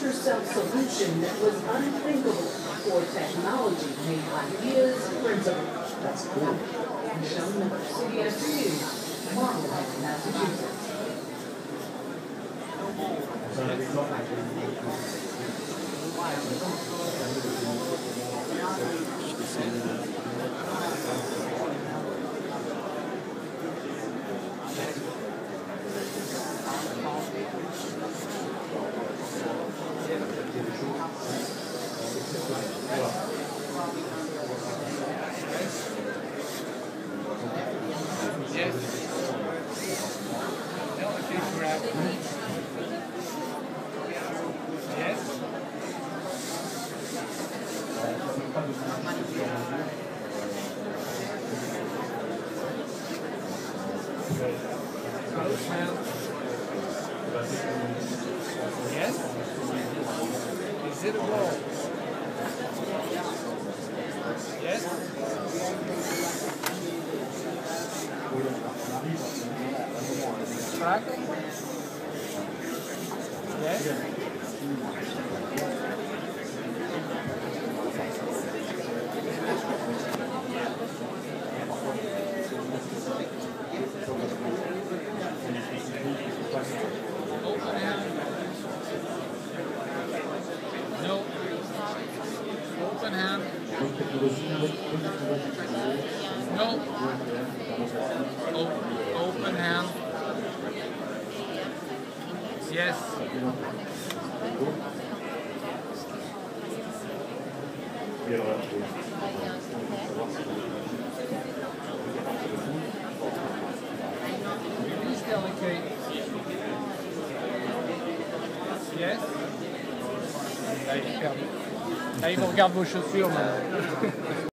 do-it-yourself solution that was unthinkable, or technology made ideas printable. That's cool. Michelle Miller, CBS News, Marblehead, Massachusetts. Yes. Yes. Yes. Is it a roll? Yes. Track? Yes? Open hand. No. Open hand. No. Open hand. Yes. Release delicate. Yes. Là, il regarde vos chaussures. Mais...